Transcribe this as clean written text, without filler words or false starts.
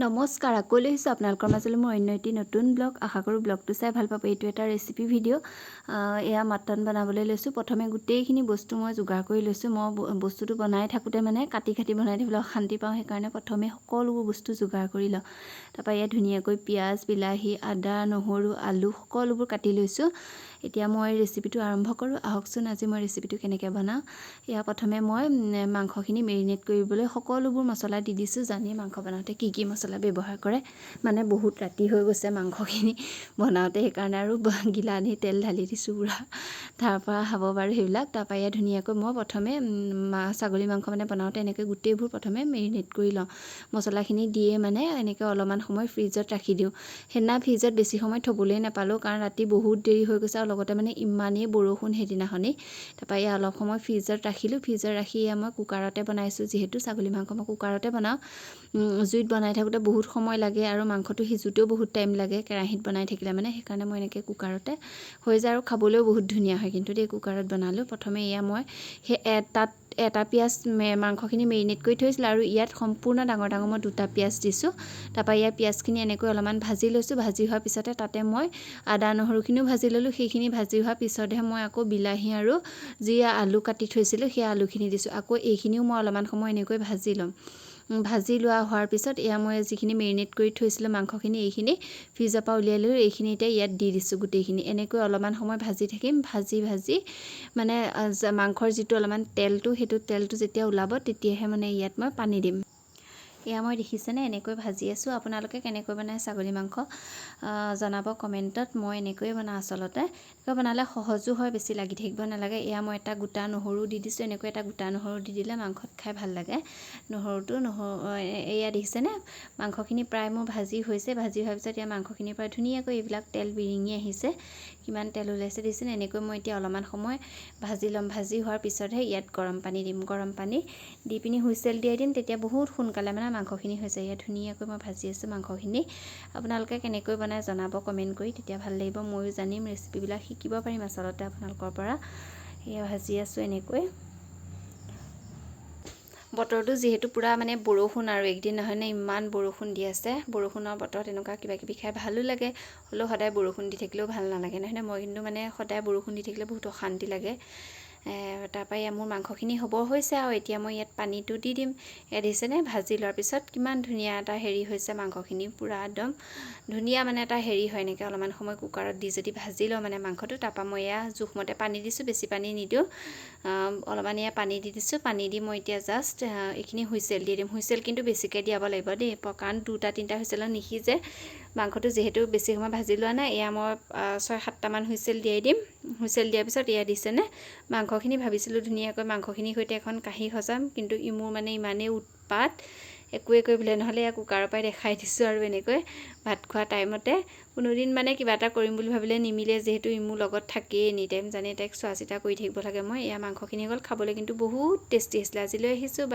নমস্কাৰ আকৌ লৈছোঁ আপোনালোকৰ মাজলৈ মোৰ অন্য এটি নতুন ব্লগ। আশা কৰোঁ ব্লগটো চাই ভাল পাব। এইটো এটা ৰেচিপি ভিডিঅ'। এয়া মাটন বনাবলৈ লৈছোঁ। প্ৰথমে গোটেইখিনি বস্তু মই যোগাৰ কৰি লৈছোঁ। মই বস্তুটো বনাই থাকোঁতে মানে কাটি বনাই থাকিবলৈ অশান্তি পাওঁ, সেইকাৰণে প্ৰথমে সকলোবোৰ বস্তু যোগাৰ কৰি লওঁ। তাৰপৰা ইয়াত ধুনীয়াকৈ পিঁয়াজ, বিলাহী, আদা, নহৰু, আলু সকলোবোৰ কাটি লৈছোঁ। এতিয়া মই ৰেচিপিটো আৰম্ভ কৰোঁ। আহকচোন আজি মই ৰেচিপিটো কেনেকৈ বনাওঁ। এয়া প্ৰথমে মই মাংসখিনি মেৰিনেট কৰিবলৈ সকলোবোৰ মছলা দি দিছোঁ। জানি মাংস বনাওঁতে কি মছলা ব্যৱহাৰ কৰে, মানে বহুত ৰাতি হৈ গৈছে মাংসখিনি বনাওঁতে, সেইকাৰণে আৰু গিলানি তেল ঢালি দিছোঁ পুৰা। তাৰপৰা খাব বাৰু সেইবিলাক। তাৰপৰা ইয়াত ধুনীয়াকৈ মই প্ৰথমে ছাগলী মাংস মানে বনাওঁতে এনেকৈ গোটেইবোৰ প্ৰথমে মেৰিনেট কৰি লওঁ। মছলাখিনি দিয়ে মানে এনেকৈ অলপমান সময় ফ্ৰিজত ৰাখি দিওঁ। সেইদিনা ফ্ৰিজত বেছি সময় থ'বলৈ নাপালোঁ, কাৰণ ৰাতি বহুত দেৰি হৈ গৈছে আৰু লগতে মানে ইমানেই বৰষুণ সেইদিনাখনি। তাৰপৰা এয়া অলপ সময় ফ্ৰিজত ৰাখিলোঁ। ফ্ৰিজত ৰাখি এয়া মই কুকাৰতে বনাইছোঁ। যিহেতু ছাগলী মাংস মই কুকাৰতে বনাওঁ। জুইত বনাই থাকোঁতে বহুত সময় লাগে আৰু মাংসটো সিজোতেও বহুত টাইম লাগে কেৰাহীত বনাই থাকিলে মানে, সেইকাৰণে মই এনেকৈ কুকাৰতে হৈ যায় আৰু খাবলৈও বহুত ধুনীয়া হয়। কিন্তু দেই কুকাৰত বনালোঁ। প্ৰথমে এয়া মই সেই এটা পিঁয়াজ মাংসখিনি মেৰিনেট কৰি থৈছিলোঁ আৰু ইয়াত সম্পূৰ্ণ ডাঙৰ মই 2টা পিঁয়াজ দিছোঁ। তাৰপৰা ইয়াত পিঁয়াজখিনি এনেকৈ অলপমান ভাজি লৈছোঁ। ভাজি হোৱাৰ পিছতে তাতে মই আদা নহৰুখিনিও ভাজি ল'লোঁ। সেইখিনি ভাজি হোৱাৰ পিছতহে মই আকৌ বিলাহী আৰু যি আলু কাটি থৈছিলোঁ সেই আলুখিনি দিছোঁ। আকৌ এইখিনিও মই অলপমান সময় এনেকৈ ভাজি ল'ম। ভাজি লোৱা হোৱাৰ পিছত এয়া মই যিখিনি মেৰিনেট কৰি থৈছিলোঁ মাংসখিনি, এইখিনি ফ্ৰিজৰ পৰা উলিয়াই লৈ এইখিনি এতিয়া ইয়াত দি দিছোঁ গোটেইখিনি। এনেকৈ অলপমান সময় ভাজি থাকিম। ভাজি মানে মাংসৰ যিটো অলপমান তেলটো, সেইটো তেলটো যেতিয়া ওলাব তেতিয়াহে মানে ইয়াত মই পানী দিম। এয়া মই দেখিছেনে এনেকৈ ভাজি আছোঁ। আপোনালোকে কেনেকৈ বনায় ছাগলী মাংস জনাব কমেণ্টত। মই এনেকৈয়ে বনাওঁ আচলতে। এনেকৈ বনালে সহজো হয়, বেছি লাগি থাকিব নালাগে। এয়া মই এটা গোটা নহৰু দি দিছোঁ। এনেকৈ এটা গোটা নহৰু দি দিলে মাংসত খাই ভাল লাগে। নহৰু এয়া দেখিছেনে মাংসখিনি প্ৰায় মোৰ ভাজি হৈছে। ভাজি হোৱাৰ পিছত এয়া মাংসখিনিৰ পৰা ধুনীয়াকৈ এইবিলাক তেল বিৰিঙি আহিছে। কিমান তেল ওলাইছে দেখিছেনে। এনেকৈ মই এতিয়া অলপমান সময় ভাজি ল'ম। ভাজি হোৱাৰ পিছতহে ইয়াত গৰম পানী দিম। গৰম পানী দি পিনি হুইচেল দিয়াই দিম। তেতিয়া বহুত সোনকালে মানে মাংসখিনি হৈ যায়। ইয়াত ধুনীয়াকৈ মই ভাজি আছোঁ মাংসখিনি। আপোনালোকে কেনেকৈ বনায় জনাব কমেণ্ট কৰি, তেতিয়া ভাল লাগিব। ময়ো জানিম, ৰেচিপিবিলাক শিকিব পাৰিম আচলতে আপোনালোকৰ পৰা। এয়া ভাজি আছোঁ এনেকৈ। বতৰটো যিহেতু পূৰা মানে বৰষুণ, আৰু একদিন নহয়নে ইমান বৰষুণ দি আছে। বৰষুণৰ বতৰত এনেকুৱা কিবাকিবি খাই ভালো লাগে। হ'লেও সদায় বৰষুণ দি থাকিলেও ভাল নালাগে নহয়নে। মই কিন্তু মানে সদায় বৰষুণ দি থাকিলে বহুত অশান্তি লাগে। তাৰপৰা এয়া মোৰ মাংসখিনি হ'ব হৈছে আৰু এতিয়া মই ইয়াত পানীটো দি দিম। এয়া দিছেনে ভাজি লোৱাৰ পিছত কিমান ধুনীয়া এটা হেৰি হৈছে মাংসখিনি, পূৰা একদম ধুনীয়া মানে এটা হেৰি হয়। এনেকৈ অলপমান সময় কুকাৰত দি যদি ভাজি লওঁ মানে মাংসটো, তাৰপৰা মই এয়া জোখমতে পানী দিছোঁ, বেছি পানী নিদিওঁ। অলপমান এয়া পানী দি দিছোঁ। পানী দি মই এতিয়া জাষ্ট এইখিনি হুইচেল দি দিম। হুইচেল কিন্তু বেছিকৈ দিয়াব লাগিব দেই, কাৰণ 2টা-3টা হুইচেলত নিসিজে মাংসটো, যিহেতু বেছি সময় ভাজি লোৱা নাই। এয়া মই 6-7টামান হুইচেল দিয়াই দিম। হুইচেল দিয়াৰ পিছত এয়া দিছেনে মাংসখিনি, ভাবিছিলোঁ ধুনীয়াকৈ মাংসখিনিৰ সৈতে এখন কাঁহী সজাম, কিন্তু মোৰ মানে ইমানেই উৎপাত, একোৱে কৰিবলৈ নহ'লে এয়া কুকাৰৰ পৰাই দেখাই দিছোঁ। আৰু এনেকৈ ভাত খোৱা টাইমতে কোনোদিন মানে কিবা এটা কৰিম বুলি ভাবিলে নিমিলে, যিহেতু মোৰ লগত থাকেই এনি টাইম, জানে তাইক চোৱা চিতা কৰি থাকিব লাগে মই। এয়া মাংসখিনি গ'ল, খাবলৈ কিন্তু বহুত টেষ্টি আছিলে। আজিলৈ আহিছোঁ, বাই।